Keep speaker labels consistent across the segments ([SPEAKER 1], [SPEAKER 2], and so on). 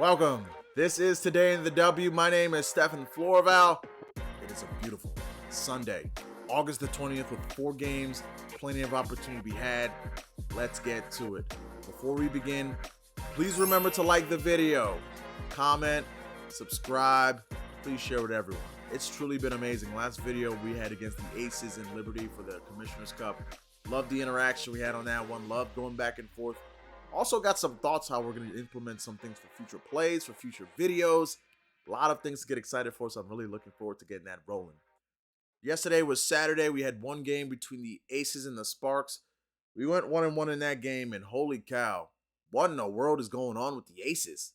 [SPEAKER 1] Welcome. This is Today in the W. My name is Stephen Florival. It is a beautiful Sunday, August the 20th, with 4 games, plenty of opportunity to be had. Let's get to it. Before we begin, please remember to like the video, comment, subscribe, please share with everyone. It's truly been amazing. Last video we had against the Aces in Liberty for the Commissioner's Cup. Loved the interaction we had on that one. Loved going back and forth. Also got some thoughts how we're going to implement some things for future plays, for future videos. A lot of things to get excited for, so I'm really looking forward to getting that rolling. Yesterday was Saturday. We had one game between the Aces and the Sparks. We went 1-1 in that game, and holy cow, what in the world is going on with the Aces?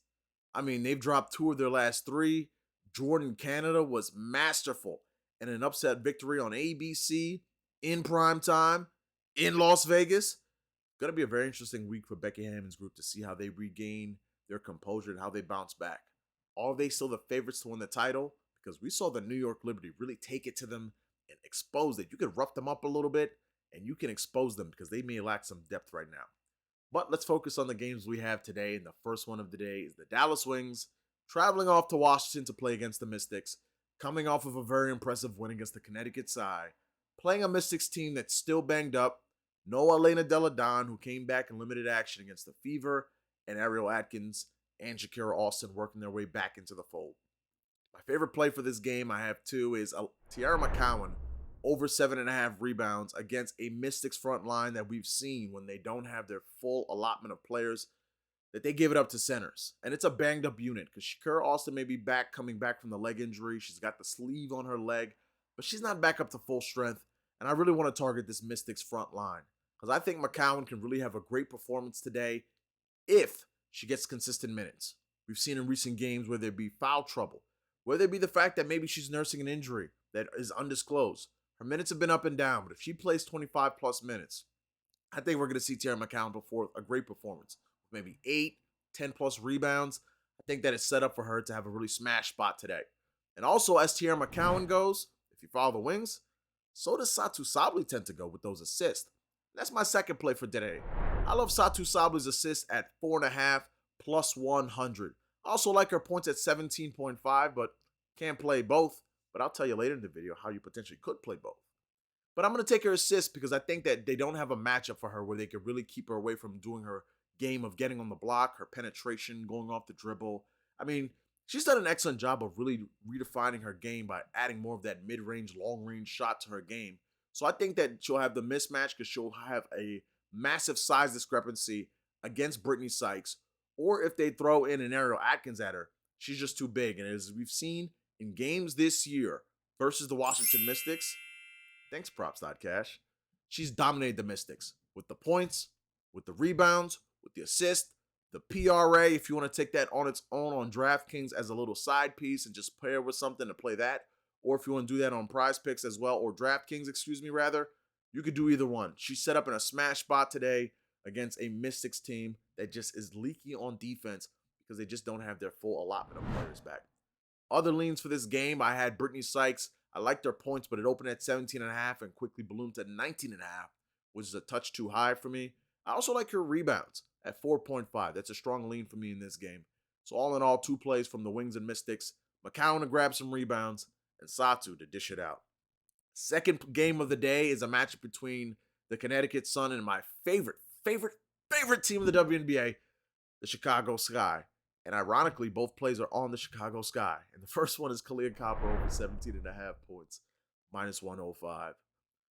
[SPEAKER 1] I mean, they've dropped 2 of their last 3. Jordan, Canada was masterful in an upset victory on ABC in prime time in Las Vegas. Going to be a very interesting week for Becky Hammon's group to see how they regain their composure and how they bounce back. Are they still the favorites to win the title? Because we saw the New York Liberty really take it to them and expose it. You can rough them up a little bit and you can expose them because they may lack some depth right now. But let's focus on the games we have today. And the first one of the day is the Dallas Wings traveling off to Washington to play against the Mystics, coming off of a very impressive win against the Connecticut Psy, playing a Mystics team that's still banged up. No Elena Deladon, who came back in limited action against the Fever, and Ariel Atkins and Shakira Austin working their way back into the fold. My favorite play for this game, I have 2, is Teaira McCowan over 7.5 rebounds against a Mystics front line that we've seen when they don't have their full allotment of players, that they give it up to centers. And it's a banged up unit because Shakira Austin may be coming back from the leg injury. She's got the sleeve on her leg, but she's not back up to full strength. And I really want to target this Mystics front line, because I think McCowan can really have a great performance today if she gets consistent minutes. We've seen in recent games where there be foul trouble, where there be the fact that maybe she's nursing an injury that is undisclosed. Her minutes have been up and down, but if she plays 25 plus minutes, I think we're going to see Teaira McCowan before a great performance. Maybe 8, 10 plus rebounds. I think that is set up for her to have a really smash spot today. And also, as Teaira McCowan goes, if you follow the Wings, so does Satou Sabally tend to go with those assists. That's my second play for today. I love Satou Sabally's assists at 4.5 plus 100. I also like her points at 17.5, but can't play both. But I'll tell you later in the video how you potentially could play both. But I'm going to take her assists because I think that they don't have a matchup for her where they could really keep her away from doing her game of getting on the block, her penetration, going off the dribble. I mean, she's done an excellent job of really redefining her game by adding more of that mid-range, long-range shot to her game. So I think that she'll have the mismatch because she'll have a massive size discrepancy against Brittany Sykes. Or if they throw in an Ariel Atkins at her, she's just too big. And as we've seen in games this year versus the Washington Mystics, thanks Props.Cash, she's dominated the Mystics with the points, with the rebounds, with the assist, the PRA, if you want to take that on its own on DraftKings as a little side piece and just pair with something to play that. Or if you want to do that on Prize Picks as well, or DraftKings, rather, you could do either one. She's set up in a smash spot today against a Mystics team that just is leaky on defense because they just don't have their full allotment of players back. Other leans for this game, I had Brittany Sykes. I liked their points, but it opened at 17.5 and quickly ballooned to 19.5, which is a touch too high for me. I also like her rebounds at 4.5. That's a strong lean for me in this game. So all in all, 2 plays from the Wings and Mystics. McCowan to grab some rebounds, and Satou to dish it out. Second game of the day is a matchup between the Connecticut Sun and my favorite team of the WNBA, the Chicago Sky. And ironically, both plays are on the Chicago Sky. And the first one is Kahleah Copper over 17.5 points, minus 105.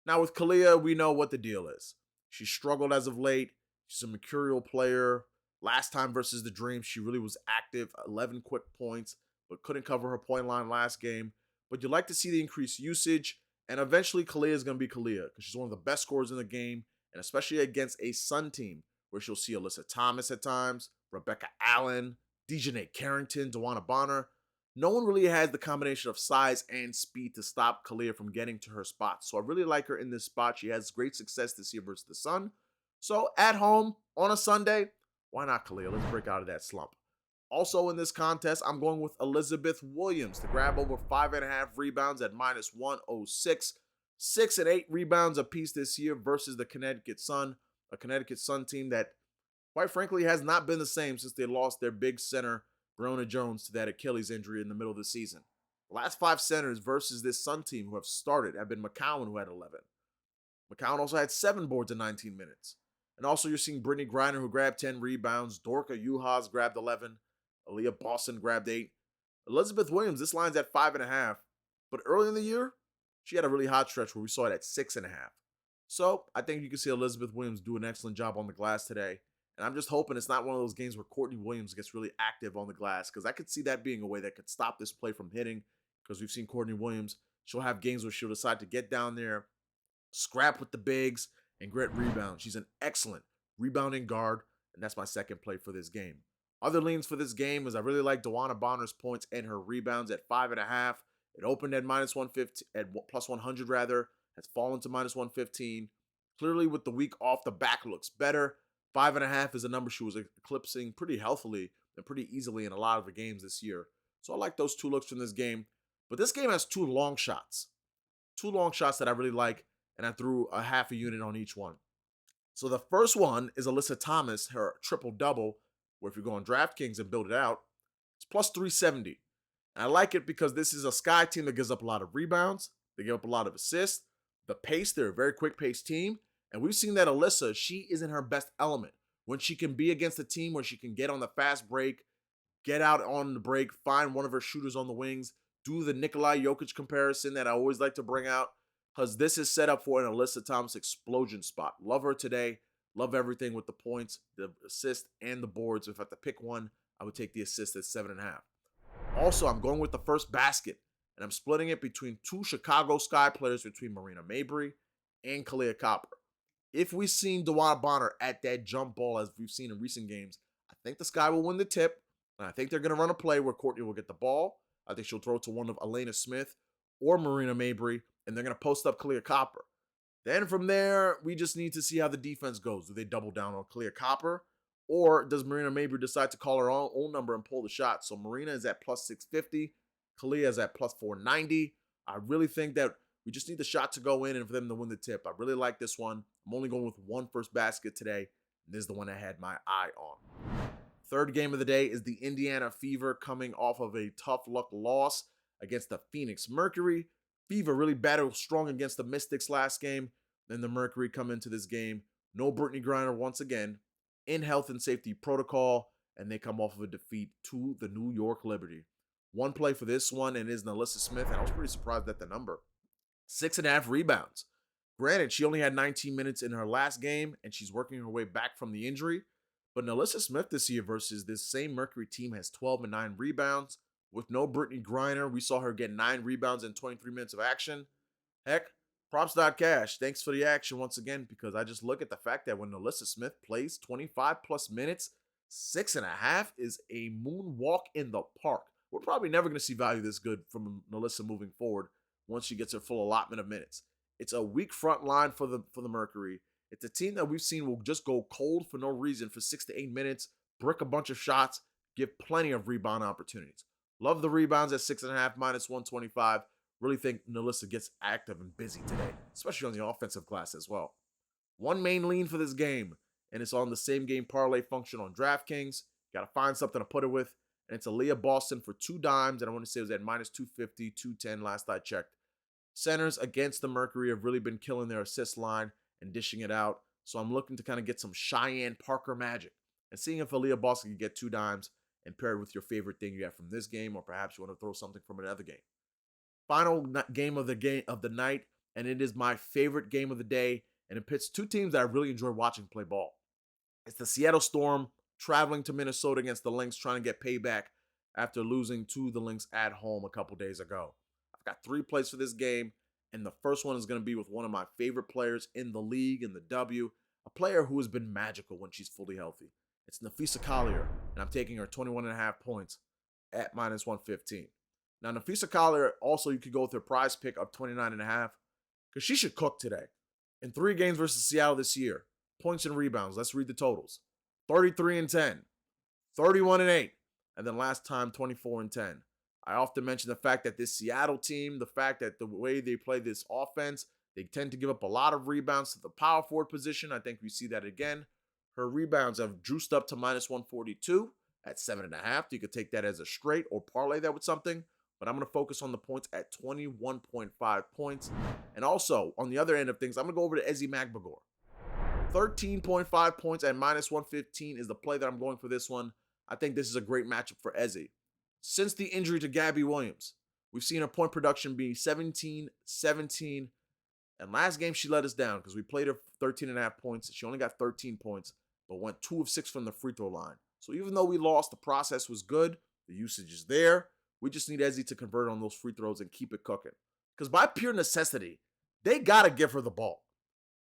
[SPEAKER 1] Now with Kahleah, we know what the deal is. She struggled as of late. She's a mercurial player. Last time versus the Dream, she really was active, 11 quick points, but couldn't cover her point line last game. But you'd like to see the increased usage, and eventually Kahleah is going to be Kahleah because she's one of the best scorers in the game, and especially against a Sun team where she'll see Alyssa Thomas at times, Rebecca Allen, Dejanay Carrington, Dewana Bonner. No one really has the combination of size and speed to stop Kahleah from getting to her spot. So I really like her in this spot. She has great success this year versus the Sun. So at home on a Sunday, why not Kahleah? Let's break out of that slump. Also in this contest, I'm going with Elizabeth Williams to grab over 5.5 rebounds at minus 106. 6 and 8 rebounds apiece this year versus the Connecticut Sun, a Connecticut Sun team that, quite frankly, has not been the same since they lost their big center Breonna Jones to that Achilles injury in the middle of the season. The last 5 centers versus this Sun team who have started have been McCowan, who had 11. McCowan also had 7 boards in 19 minutes. And also you're seeing Brittany Griner, who grabbed 10 rebounds. Dorka Juhas grabbed 11. Aaliyah Boston grabbed 8. Elizabeth Williams, this line's at 5.5. But early in the year, she had a really hot stretch where we saw it at 6.5. So I think you can see Elizabeth Williams do an excellent job on the glass today. And I'm just hoping it's not one of those games where Courtney Williams gets really active on the glass, because I could see that being a way that could stop this play from hitting, because we've seen Courtney Williams. She'll have games where she'll decide to get down there, scrap with the bigs, and get rebounds. She's an excellent rebounding guard, and that's my second play for this game. Other leans for this game is I really like DeWanna Bonner's points and her rebounds at 5.5. It opened at -150, at plus 100 rather, has fallen to -115. Clearly, with the week off, the back looks better. 5.5 is a number she was eclipsing pretty healthily and pretty easily in a lot of the games this year. So I like those 2 looks from this game. But this game has 2 long shots. 2 long shots that I really like, and I threw a half a unit on each one. So the first one is Alyssa Thomas, her triple-double, where if you go on DraftKings and build it out, it's plus 370. And I like it because this is a Sky team that gives up a lot of rebounds. They give up a lot of assists. The pace, they're a very quick-paced team. And we've seen that Alyssa, she is in her best element. When she can be against a team where she can get on the fast break, get out on the break, find one of her shooters on the wings, do the Nikolai Jokic comparison that I always like to bring out, because this is set up for an Alyssa Thomas explosion spot. Love her today. Love everything with the points, the assist, and the boards. If I had to pick one, I would take the assist at 7.5. Also, I'm going with the first basket, and I'm splitting it between 2 Chicago Sky players, between Marina Mabrey and Kahleah Copper. If we've seen DeWanna Bonner at that jump ball as we've seen in recent games, I think the Sky will win the tip, and I think they're going to run a play where Courtney will get the ball. I think she'll throw it to one of NaLyssa Smith or Marina Mabrey, and they're going to post up Kahleah Copper. Then from there, we just need to see how the defense goes. Do they double down on Kahleah Copper, or does Marina Mabrey decide to call her own number and pull the shot? So Marina is at plus 650. Kahleah is at plus 490. I really think that we just need the shot to go in and for them to win the tip. I really like this one. I'm only going with one first basket today. This is the one I had my eye on. Third game of the day is the Indiana Fever, coming off of a tough luck loss against the Phoenix Mercury. Fever really battled strong against the Mystics last game. Then the Mercury come into this game. No Brittany Griner once again, in health and safety protocol, and they come off of a defeat to the New York Liberty. One play for this one, and it is NaLyssa Smith, and I was pretty surprised at the number. 6.5 rebounds. Granted, she only had 19 minutes in her last game, and she's working her way back from the injury. But NaLyssa Smith this year versus this same Mercury team has 12 and 9 rebounds. With no Brittany Griner, we saw her get 9 rebounds in 23 minutes of action. Heck, props.cash. Thanks for the action once again, because I just look at the fact that when NaLyssa Smith plays 25 plus minutes, 6.5 is a moonwalk in the park. We're probably never going to see value this good from NaLyssa moving forward once she gets her full allotment of minutes. It's a weak front line for the Mercury. It's a team that we've seen will just go cold for no reason for 6 to 8 minutes, brick a bunch of shots, give plenty of rebound opportunities. Love the rebounds at 6.5 minus 125. Really think NaLyssa gets active and busy today, especially on the offensive glass as well. One main lean for this game, and it's on the same game parlay function on DraftKings. Got to find something to put it with. And it's Aaliyah Boston for 2 dimes, and I want to say it was at minus 250, 210 last I checked. Centers against the Mercury have really been killing their assist line and dishing it out. So I'm looking to kind of get some Cheyenne Parker magic and seeing if Aaliyah Boston can get 2 dimes and pair it with your favorite thing you have from this game, or perhaps you want to throw something from another game. Final game of the night, and it is my favorite game of the day, and it pits 2 teams that I really enjoy watching play ball. It's the Seattle Storm traveling to Minnesota against the Lynx, trying to get payback after losing to the Lynx at home a couple days ago. I've got 3 plays for this game, and the first one is going to be with one of my favorite players in the league, in the W, a player who has been magical when she's fully healthy. It's Napheesa Collier, and I'm taking her 21.5 points at minus 115. Now, Napheesa Collier, also you could go with her prize pick of 29.5, because she should cook today. In 3 games versus Seattle this year, points and rebounds, let's read the totals. 33 and 10, 31 and 8, and then last time 24 and 10. I often mention the fact that this Seattle team, the fact that the way they play this offense, they tend to give up a lot of rebounds to the power forward position. I think we see that again. Her rebounds have juiced up to minus 142 at 7.5. You could take that as a straight or parlay that with something. But I'm going to focus on the points at 21.5 points. And also, on the other end of things, I'm going to go over to Ezi Magbegor. 13.5 points at minus 115 is the play that I'm going for this one. I think this is a great matchup for Ezi. Since the injury to Gabby Williams, we've seen her point production be 17, 17. And last game, she let us down because we played her 13.5 points. She only got 13 points, but went 2 of 6 from the free throw line. So even though we lost, the process was good. The usage is there. We just need Ezi to convert on those free throws and keep it cooking. Because by pure necessity, they got to give her the ball.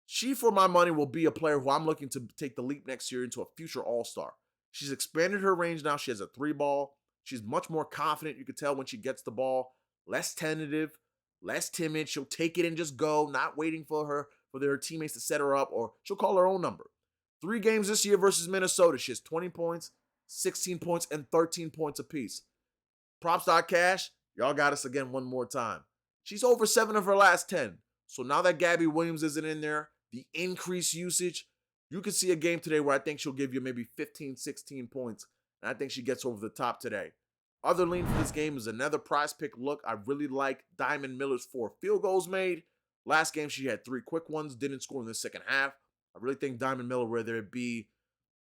[SPEAKER 1] She, for my money, will be a player who I'm looking to take the leap next year into a future all-star. She's expanded her range now. She has a 3-ball. She's much more confident. You can tell when she gets the ball. Less tentative, less timid. She'll take it and just go, not waiting for their teammates to set her up, or she'll call her own number. 3 games this year versus Minnesota. She has 20 points, 16 points, and 13 points apiece. Props.cash, y'all got us again one more time. She's over 7 of her last 10. So now that Gabby Williams isn't in there, the increased usage, you could see a game today where I think she'll give you maybe 15, 16 points. And I think she gets over the top today. Other lean for this game is another prize pick look. I really like Diamond Miller's 4 field goals made. Last game, she had 3 quick ones, didn't score in the second half. I really think Diamond Miller, whether it be,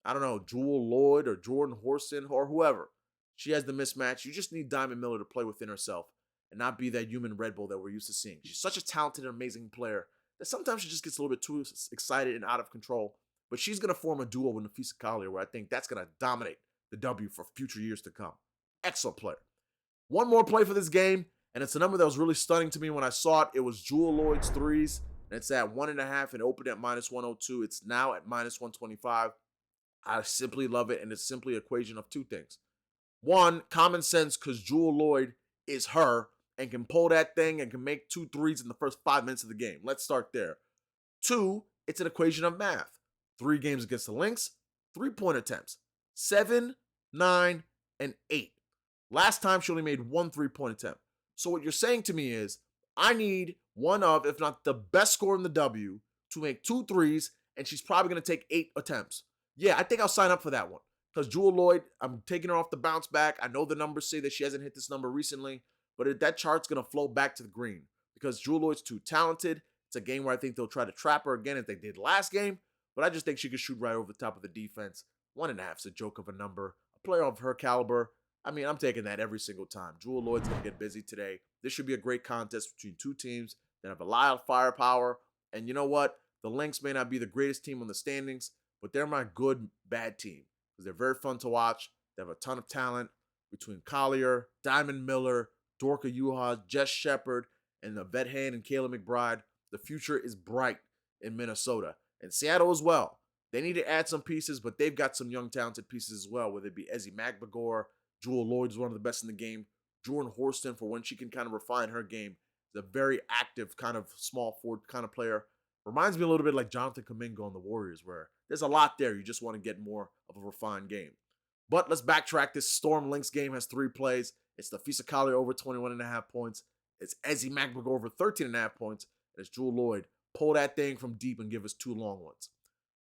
[SPEAKER 1] Jewell Loyd or Jordan Horston or whoever, she has the mismatch. You just need Diamond Miller to play within herself and not be that human Red Bull that we're used to seeing. She's such a talented and amazing player that sometimes she just gets a little bit too excited and out of control. But she's going to form a duo with Napheesa Collier where I think that's going to dominate the W for future years to come. Excellent player. One more play for this game, and it's a number that was really stunning to me when I saw it. It was Jewell Loyd's threes, and it's at 1.5 and opened at minus 102. It's now at minus 125. I simply love it, and it's simply an equation of 2 things. One, common sense, because Jewell Loyd is her and can pull that thing and can make 2 threes in the first 5 minutes of the game. Let's start there. 2, it's an equation of math. 3 games against the Lynx, 3-point attempts. 7, 9, and 8. Last time she only made 1 3-point attempt. So what you're saying to me is, I need one of, if not the best scorer in the W, to make 2 threes, and she's probably going to take 8 attempts. Yeah, I think I'll sign up for that one. Because Jewell Loyd, I'm taking her off the bounce back. I know the numbers say that she hasn't hit this number recently, but that chart's going to flow back to the green. Because Jewell Loyd's too talented. It's a game where I think they'll try to trap her again as they did last game, but I just think she could shoot right over the top of the defense. 1.5 is a joke of a number. A player of her caliber, I'm taking that every single time. Jewell Loyd's going to get busy today. This should be a great contest between 2 teams that have a lot of firepower. And you know what? The Lynx may not be the greatest team on the standings, but they're my good, bad team. Because they're very fun to watch. They have a ton of talent between Collier, Diamond Miller, Dorka Yuha, Jess Shepard, and the vet hand and Kahleah McBride. The future is bright in Minnesota. And Seattle as well. They need to add some pieces, but they've got some young, talented pieces as well, whether it be Ezi Magbegor. Jewell Loyd is one of the best in the game. Jordan Horston, for when she can kind of refine her game, is a very active kind of small forward kind of player. Reminds me a little bit like Jonathan Kuminga on the Warriors, where there's a lot there. You just want to get more of a refined game. But let's backtrack. This Storm Lynx game has 3 plays. It's Napheesa Collier over 21.5 points. It's Ezi Magbegor over 13.5 points. And it's Jewell Loyd. Pull that thing from deep and give us 2 long ones.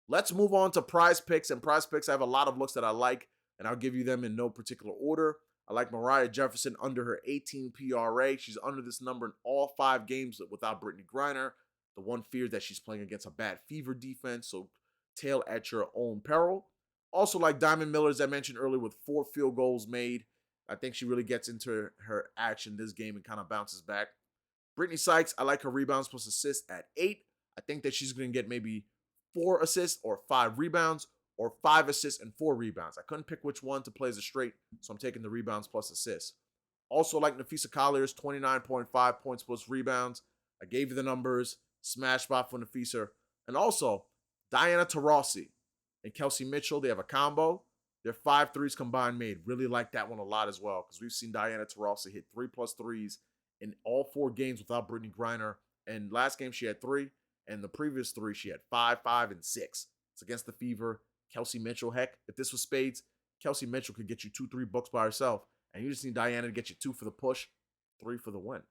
[SPEAKER 1] Let's move on to prize picks. And prize picks, I have a lot of looks that I like, and I'll give you them in no particular order. I like Mariah Jefferson under her 18 PRA. She's under this number in all 5 games without Brittany Griner. The one fear that she's playing against a bad Fever defense, so tail at your own peril. Also like Diamond Miller, as I mentioned earlier, with 4 field goals made. I think she really gets into her action this game and kind of bounces back. Brittany Sykes, I like her rebounds plus assists at 8. I think that she's going to get maybe 4 assists or 5 rebounds, or 5 assists and 4 rebounds. I couldn't pick which one to play as a straight, so I'm taking the rebounds plus assists. Also like Napheesa Collier's 29.5 points plus rebounds. I gave you the numbers. Smash spot for Napheesa. And also, Diana Taurasi and Kelsey Mitchell, they have a combo. Their 5 threes combined made. Really like that one a lot as well, because we've seen Diana Taurasi hit 3+ threes in all 4 games without Brittany Griner. And last game she had 3, and the previous 3 she had 5, 5, and 6. It's against the Fever. Kelsey Mitchell, heck, if this was spades, Kelsey Mitchell could get you 2-3 books by herself, and you just need Diana to get you 2 for the push, 3 for the win.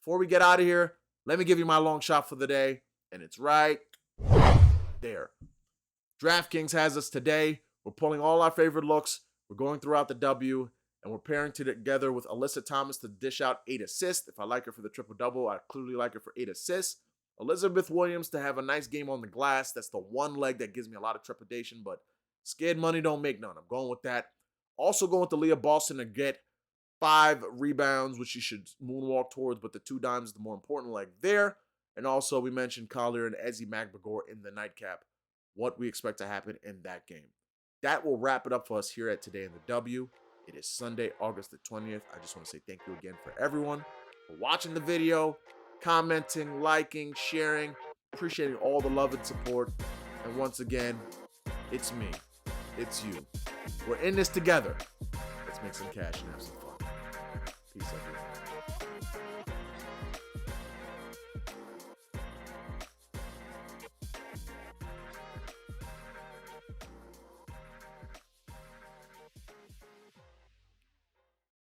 [SPEAKER 1] Before we get out of here, let me give you my long shot for the day, and it's right there. DraftKings has us today. We're pulling all our favorite looks. We're going throughout the W, and we're pairing together with Alyssa Thomas to dish out 8 assists. If I like her for the triple-double, I clearly like her for 8 assists. Elizabeth Williams to have a nice game on the glass. That's the one leg that gives me a lot of trepidation, but scared money don't make none. I'm going with that. Also going with Leah Boston to get 5 rebounds, which she should moonwalk towards, but the 2 dimes is the more important leg there. And also, we mentioned Collier and Ezi Magbegor in the nightcap. What we expect to happen in that game. That will wrap it up for us here at Today in the W. It is Sunday, August the 20th. I just want to say thank you again for everyone for watching the video, commenting, liking, sharing, appreciating all the love and support. And once again, it's me. It's you. We're in this together. Let's make some cash and have some fun. Peace, everyone.